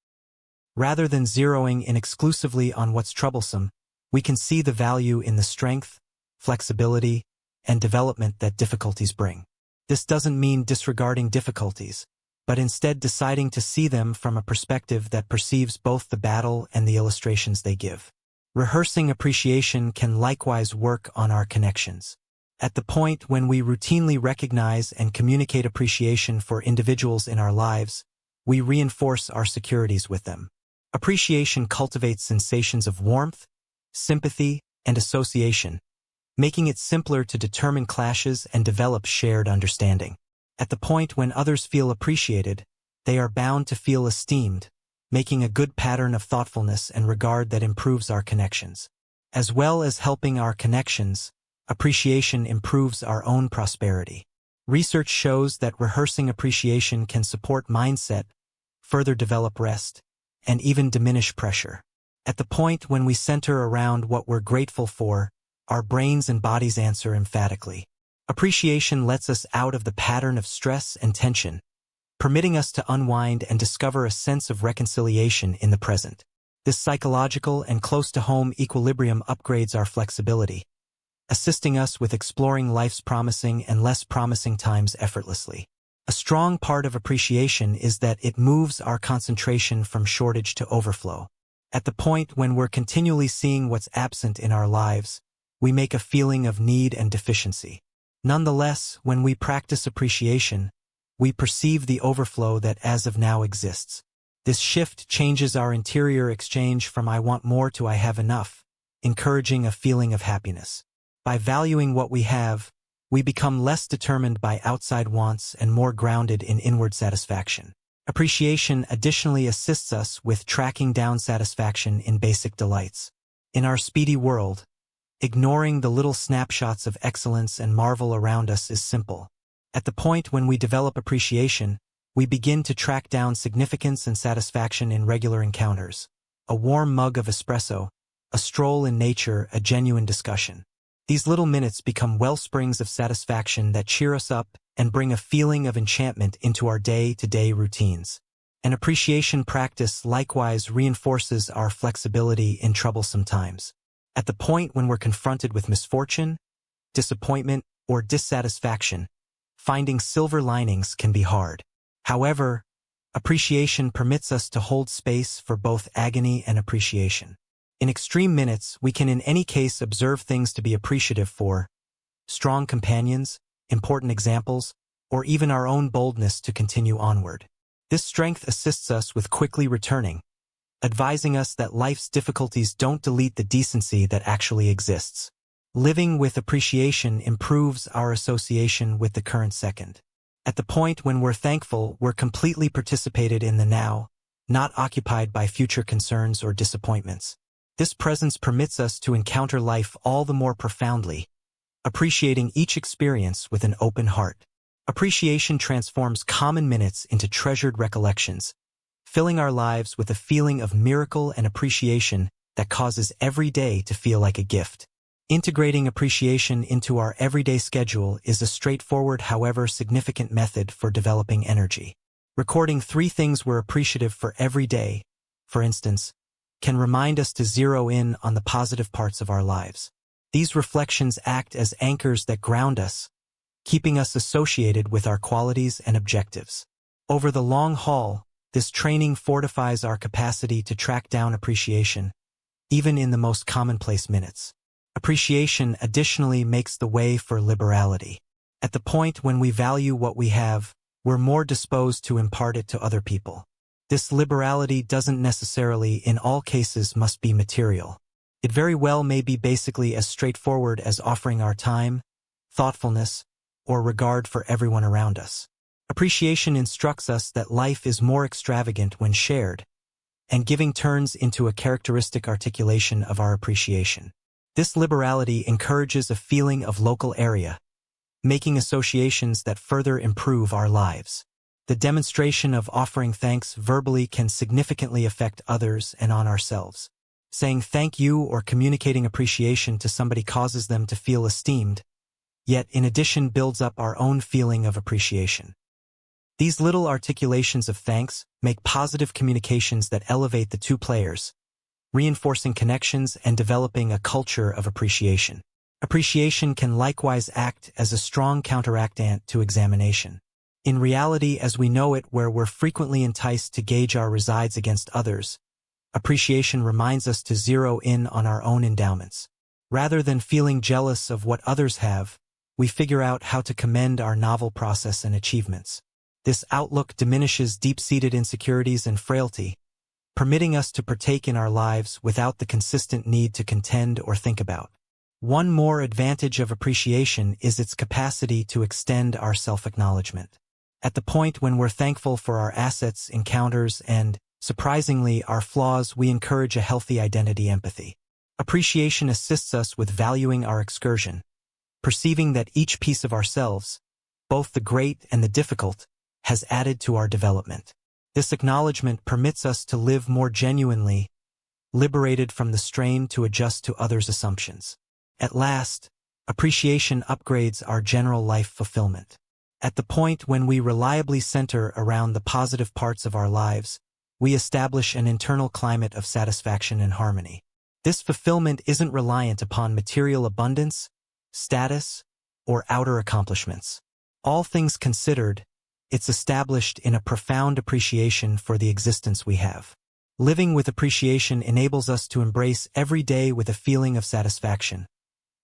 Rather than zeroing in exclusively on what's troublesome, we can see the value in the strength, flexibility, and development that difficulties bring. This doesn't mean disregarding difficulties, but instead deciding to see them from a perspective that perceives both the battle and the illustrations they give. Rehearsing appreciation can likewise work on our connections. At the point when we routinely recognize and communicate appreciation for individuals in our lives, we reinforce our securities with them. Appreciation cultivates sensations of warmth, sympathy, and association, making it simpler to determine clashes and develop shared understanding. At the point when others feel appreciated, they are bound to feel esteemed, making a good pattern of thoughtfulness and regard that improves our connections. As well as helping our connections, appreciation improves our own prosperity. Research shows that rehearsing appreciation can support mindset, further develop rest, and even diminish pressure. At the point when we center around what we're grateful for, our brains and bodies answer emphatically. Appreciation lets us out of the pattern of stress and tension, permitting us to unwind and discover a sense of reconciliation in the present. This psychological and close-to-home equilibrium upgrades our flexibility, assisting us with exploring life's promising and less promising times effortlessly. A strong part of appreciation is that it moves our concentration from shortage to overflow. At the point when we're continually seeing what's absent in our lives, we make a feeling of need and deficiency. Nonetheless, when we practice appreciation, we perceive the overflow that as of now exists. This shift changes our interior exchange from I want more to I have enough, encouraging a feeling of happiness. By valuing what we have, we become less determined by outside wants and more grounded in inward satisfaction. Appreciation additionally assists us with tracking down satisfaction in basic delights. In our speedy world, ignoring the little snapshots of excellence and marvel around us is simple. At the point when we develop appreciation, we begin to track down significance and satisfaction in regular encounters. A warm mug of espresso, a stroll in nature, a genuine discussion. These little minutes become wellsprings of satisfaction that cheer us up and bring a feeling of enchantment into our day-to-day routines. An appreciation practice likewise reinforces our flexibility in troublesome times. At the point when we're confronted with misfortune, disappointment, or dissatisfaction, finding silver linings can be hard. However, appreciation permits us to hold space for both agony and appreciation. In extreme minutes, we can in any case observe things to be appreciative for: strong companions, important examples, or even our own boldness to continue onward. This strength assists us with quickly returning, advising us that life's difficulties don't delete the decency that actually exists. Living with appreciation improves our association with the current second. At the point when we're thankful, we're completely participated in the now, not occupied by future concerns or disappointments. This presence permits us to encounter life all the more profoundly, appreciating each experience with an open heart. Appreciation transforms common minutes into treasured recollections, filling our lives with a feeling of miracle and appreciation that causes every day to feel like a gift. Integrating appreciation into our everyday schedule is a straightforward, however significant method for developing energy. Recording 3 things we're appreciative for every day, for instance, can remind us to zero in on the positive parts of our lives. These reflections act as anchors that ground us, keeping us associated with our qualities and objectives. Over the long haul, this training fortifies our capacity to track down appreciation, even in the most commonplace minutes. Appreciation additionally makes the way for liberality. At the point when we value what we have, we're more disposed to impart it to other people. This liberality doesn't necessarily, in all cases, must be material. It very well may be basically as straightforward as offering our time, thoughtfulness, or regard for everyone around us. Appreciation instructs us that life is more extravagant when shared, and giving turns into a characteristic articulation of our appreciation. This liberality encourages a feeling of local area, making associations that further improve our lives. The demonstration of offering thanks verbally can significantly affect others and on ourselves. Saying thank you or communicating appreciation to somebody causes them to feel esteemed, yet in addition builds up our own feeling of appreciation. These little articulations of thanks make positive communications that elevate the two players, reinforcing connections and developing a culture of appreciation. Appreciation can likewise act as a strong counteractant to examination. In reality as we know it, where we're frequently enticed to gauge our resides against others, appreciation reminds us to zero in on our own endowments. Rather than feeling jealous of what others have, we figure out how to commend our novel process and achievements. This outlook diminishes deep-seated insecurities and frailty, permitting us to partake in our lives without the consistent need to contend or think about. One more advantage of appreciation is its capacity to extend our self-acknowledgement. At the point when we're thankful for our assets, encounters, and, surprisingly, our flaws, we encourage a healthy identity empathy. Appreciation assists us with valuing our excursion, perceiving that each piece of ourselves, both the great and the difficult, has added to our development. This acknowledgement permits us to live more genuinely, liberated from the strain to adjust to others' assumptions. At last, appreciation upgrades our general life fulfillment. At the point when we reliably center around the positive parts of our lives, we establish an internal climate of satisfaction and harmony. This fulfillment isn't reliant upon material abundance, status, or outer accomplishments. All things considered, it's established in a profound appreciation for the existence we have. Living with appreciation enables us to embrace every day with a feeling of satisfaction,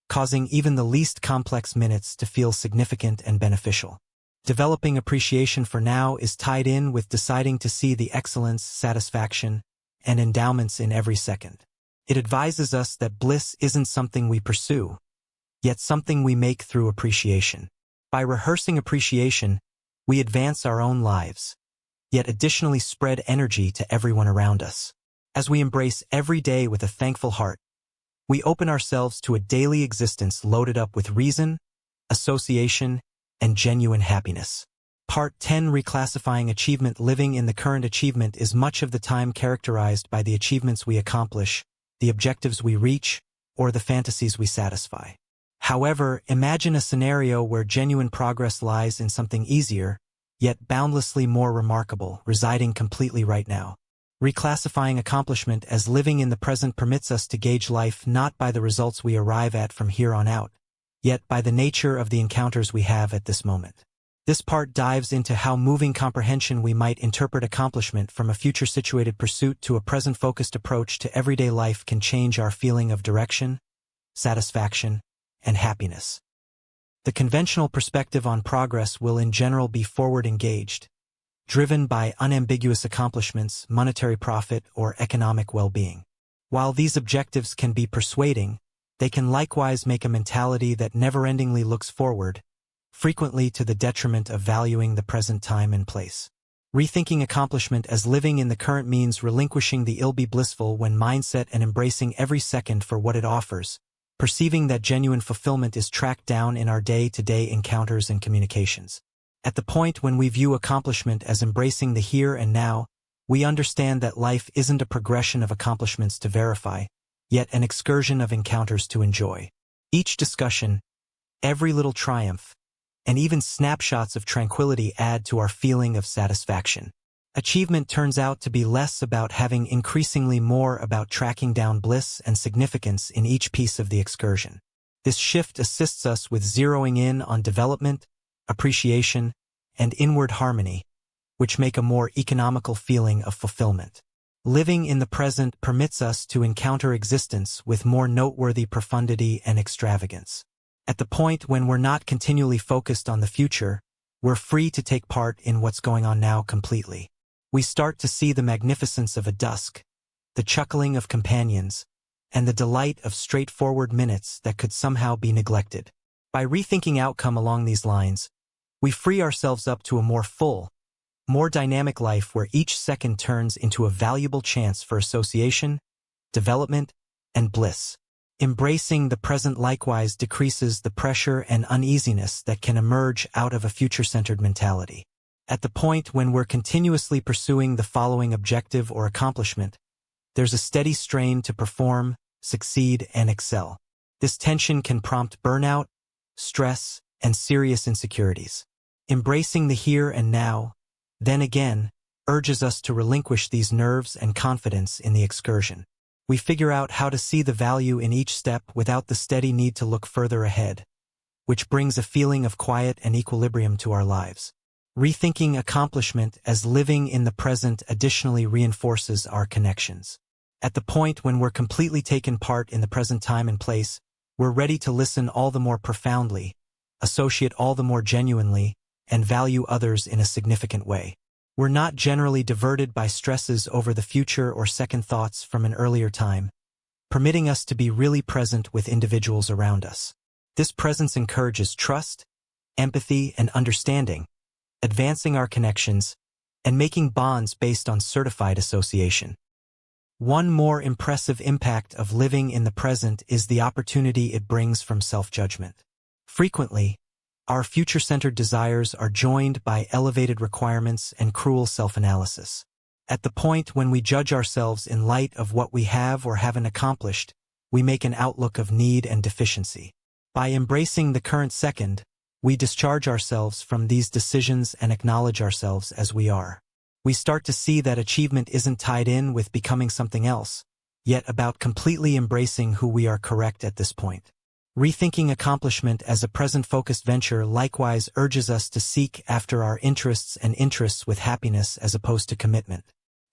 causing even the least complex minutes to feel significant and beneficial. Developing appreciation for now is tied in with deciding to see the excellence, satisfaction, and endowments in every second. It advises us that bliss isn't something we pursue, yet something we make through appreciation. By rehearsing appreciation, we advance our own lives, yet additionally spread energy to everyone around us. As we embrace every day with a thankful heart, we open ourselves to a daily existence loaded up with reason, association, and genuine happiness. Part 10: Reclassifying Achievement. Living in the current achievement is much of the time characterized by the achievements we accomplish, the objectives we reach, or the fantasies we satisfy. However, imagine a scenario where genuine progress lies in something easier, yet boundlessly more remarkable, residing completely right now. Reclassifying accomplishment as living in the present permits us to gauge life not by the results we arrive at from here on out, yet by the nature of the encounters we have at this moment. This part dives into how moving comprehension we might interpret accomplishment from a future-situated pursuit to a present-focused approach to everyday life can change our feeling of direction, satisfaction, and happiness. The conventional perspective on progress will in general be forward-engaged, driven by unambiguous accomplishments, monetary profit, or economic well-being. While these objectives can be persuading, they can likewise make a mentality that never-endingly looks forward, frequently to the detriment of valuing the present time and place. Rethinking accomplishment as living in the current means relinquishing the ill-be-blissful when mindset and embracing every second for what it offers, perceiving that genuine fulfillment is tracked down in our day-to-day encounters and communications. At the point when we view accomplishment as embracing the here and now, we understand that life isn't a progression of accomplishments to verify, yet an excursion of encounters to enjoy. Each discussion, every little triumph, and even snapshots of tranquility add to our feeling of satisfaction. Achievement turns out to be less about having, increasingly more about tracking down bliss and significance in each piece of the excursion. This shift assists us with zeroing in on development, appreciation, and inward harmony, which make a more economical feeling of fulfillment. Living in the present permits us to encounter existence with more noteworthy profundity and extravagance. At the point when we're not continually focused on the future, we're free to take part in what's going on now completely. We start to see the magnificence of a dusk, the chuckling of companions, and the delight of straightforward minutes that could somehow be neglected. By rethinking outcome along these lines, we free ourselves up to a more full, more dynamic life where each second turns into a valuable chance for association, development, and bliss. Embracing the present likewise decreases the pressure and uneasiness that can emerge out of a future-centered mentality. At the point when we're continuously pursuing the following objective or accomplishment, there's a steady strain to perform, succeed, and excel. This tension can prompt burnout, stress, and serious insecurities. Embracing the here and now, then again, urges us to relinquish these nerves and confidence in the excursion. We figure out how to see the value in each step without the steady need to look further ahead, which brings a feeling of quiet and equilibrium to our lives. Rethinking accomplishment as living in the present additionally reinforces our connections. At the point when we're completely taken part in the present time and place, we're ready to listen all the more profoundly, associate all the more genuinely, and value others in a significant way. We're not generally diverted by stresses over the future or second thoughts from an earlier time, permitting us to be really present with individuals around us. This presence encourages trust, empathy, and understanding, advancing our connections, and making bonds based on certified association. One more impressive impact of living in the present is the opportunity it brings from self-judgment. Frequently, our future-centered desires are joined by elevated requirements and cruel self-analysis. At the point when we judge ourselves in light of what we have or haven't accomplished, we make an outlook of need and deficiency. By embracing the current second, we discharge ourselves from these decisions and acknowledge ourselves as we are. We start to see that achievement isn't tied in with becoming something else, yet about completely embracing who we are correct at this point. Rethinking accomplishment as a present-focused venture likewise urges us to seek after our interests and interests with happiness as opposed to commitment.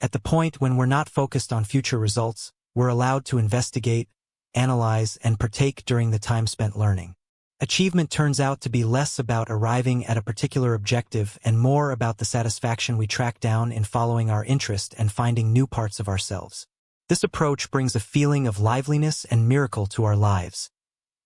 At the point when we're not focused on future results, we're allowed to investigate, analyze, and partake during the time spent learning. Achievement turns out to be less about arriving at a particular objective and more about the satisfaction we track down in following our interest and finding new parts of ourselves. This approach brings a feeling of liveliness and miracle to our lives,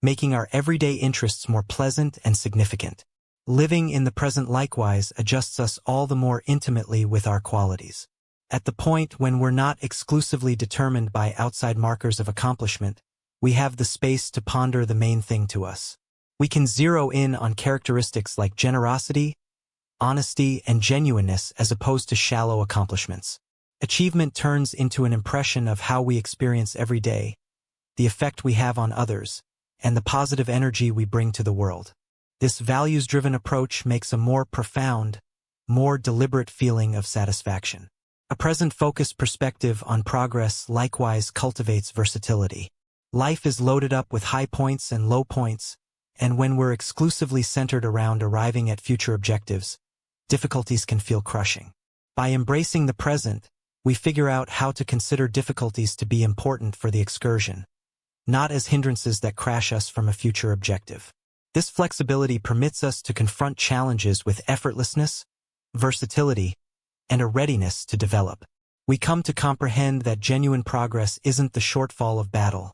making our everyday interests more pleasant and significant. Living in the present likewise adjusts us all the more intimately with our qualities. At the point when we're not exclusively determined by outside markers of accomplishment, we have the space to ponder the main thing to us. We can zero in on characteristics like generosity, honesty, and genuineness as opposed to shallow accomplishments. Achievement turns into an impression of how we experience every day, the effect we have on others, and the positive energy we bring to the world. This values-driven approach makes a more profound, more deliberate feeling of satisfaction. A present-focused perspective on progress likewise cultivates versatility. Life is loaded up with high points and low points, and when we're exclusively centered around arriving at future objectives, difficulties can feel crushing. By embracing the present, we figure out how to consider difficulties to be important for the excursion, not as hindrances that crash us from a future objective. This flexibility permits us to confront challenges with effortlessness, versatility, and a readiness to develop. We come to comprehend that genuine progress isn't the shortfall of battle,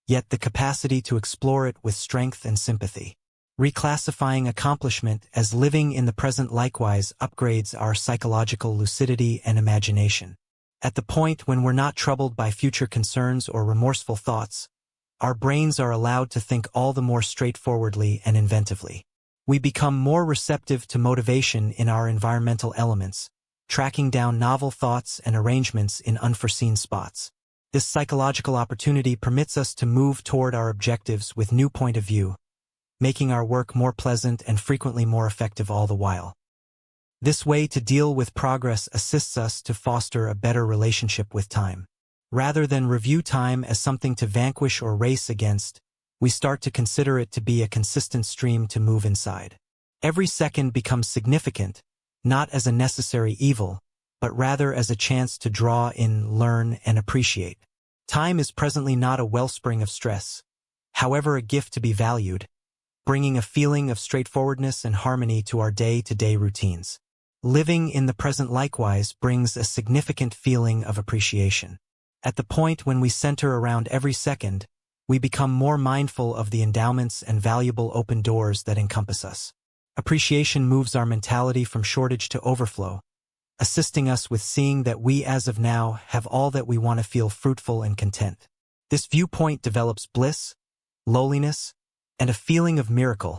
yet the capacity to explore it with strength and sympathy. Reclassifying accomplishment as living in the present likewise upgrades our psychological lucidity and imagination. At the point when we're not troubled by future concerns or remorseful thoughts, our brains are allowed to think all the more straightforwardly and inventively. We become more receptive to motivation in our environmental elements, tracking down novel thoughts and arrangements in unforeseen spots. This psychological opportunity permits us to move toward our objectives with new point of view, making our work more pleasant and frequently more effective all the while. This way to deal with progress assists us to foster a better relationship with time. Rather than review time as something to vanquish or race against, we start to consider it to be a consistent stream to move inside. Every second becomes significant, not as a necessary evil, but rather as a chance to draw in, learn, and appreciate. Time is presently not a wellspring of stress, however a gift to be valued, bringing a feeling of straightforwardness and harmony to our day-to-day routines. Living in the present likewise brings a significant feeling of appreciation. At the point when we center around every second, we become more mindful of the endowments and valuable open doors that encompass us. Appreciation moves our mentality from shortage to overflow, assisting us with seeing that we as of now have all that we want to feel fruitful and content. This viewpoint develops bliss, lowliness, and a feeling of miracle,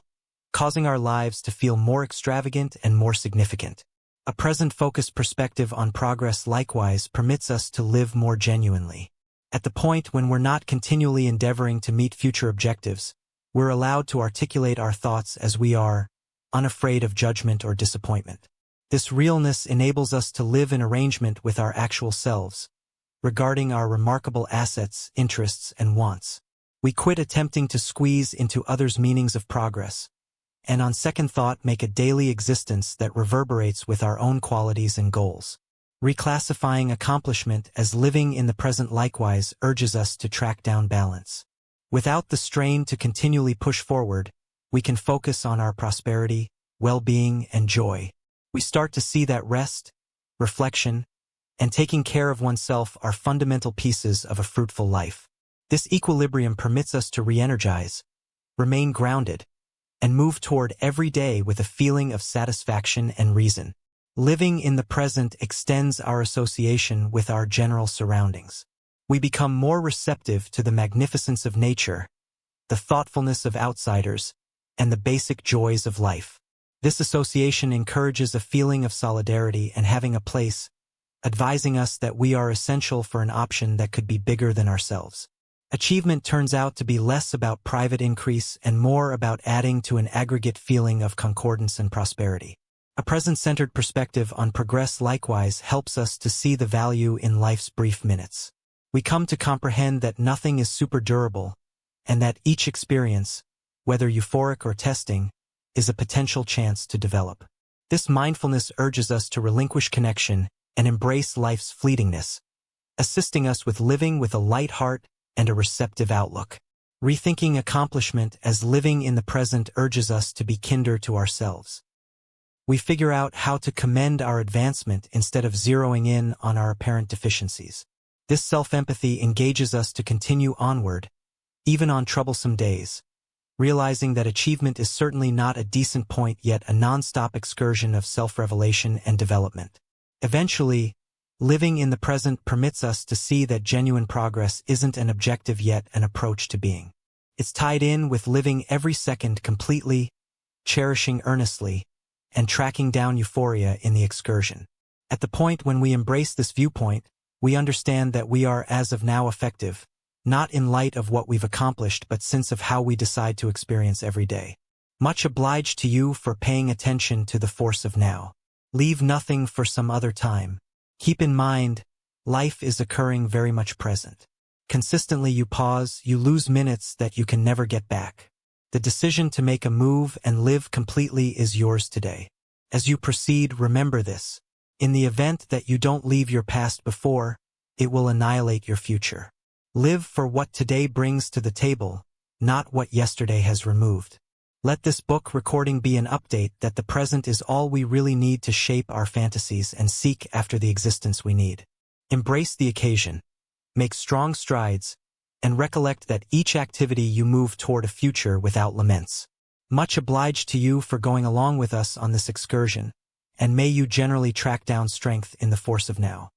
causing our lives to feel more extravagant and more significant. A present-focused perspective on progress likewise permits us to live more genuinely. At the point when we're not continually endeavoring to meet future objectives, we're allowed to articulate our thoughts as we are, unafraid of judgment or disappointment. This realness enables us to live in arrangement with our actual selves, regarding our remarkable assets, interests, and wants. We quit attempting to squeeze into others' meanings of progress, and on second thought make a daily existence that reverberates with our own qualities and goals. Reclassifying accomplishment as living in the present likewise urges us to track down balance. Without the strain to continually push forward, we can focus on our prosperity, well-being, and joy. We start to see that rest, reflection, and taking care of oneself are fundamental pieces of a fruitful life. This equilibrium permits us to re-energize, remain grounded, and move toward every day with a feeling of satisfaction and reason. Living in the present extends our association with our general surroundings. We become more receptive to the magnificence of nature, the thoughtfulness of outsiders, and the basic joys of life. This association encourages a feeling of solidarity and having a place, advising us that we are essential for an option that could be bigger than ourselves. Achievement turns out to be less about private increase and more about adding to an aggregate feeling of concordance and prosperity. A present-centered perspective on progress likewise helps us to see the value in life's brief minutes. We come to comprehend that nothing is super durable, and that each experience, whether euphoric or testing, is a potential chance to develop. This mindfulness urges us to relinquish connection and embrace life's fleetingness, assisting us with living with a light heart and a receptive outlook. Rethinking accomplishment as living in the present urges us to be kinder to ourselves. We figure out how to commend our advancement instead of zeroing in on our apparent deficiencies. This self-empathy engages us to continue onward, even on troublesome days, realizing that achievement is certainly not a decent point yet a non-stop excursion of self-revelation and development. Eventually, living in the present permits us to see that genuine progress isn't an objective yet an approach to being. It's tied in with living every second completely, cherishing earnestly, and tracking down euphoria in the excursion. At the point when we embrace this viewpoint, we understand that we are as of now effective, not in light of what we've accomplished but since of how we decide to experience every day. Much obliged to you for paying attention to the force of now. Leave nothing for some other time. Keep in mind, life is occurring very much present. Consistently you pause, you lose minutes that you can never get back. The decision to make a move and live completely is yours today. As you proceed, remember this. In the event that you don't leave your past before, it will annihilate your future. Live for what today brings to the table, not what yesterday has removed. Let this book recording be an update that the present is all we really need to shape our fantasies and seek after the existence we need. Embrace the occasion, make strong strides, and recollect that each activity you move toward a future without laments. Much obliged to you for going along with us on this excursion, and may you generally track down strength in the force of now.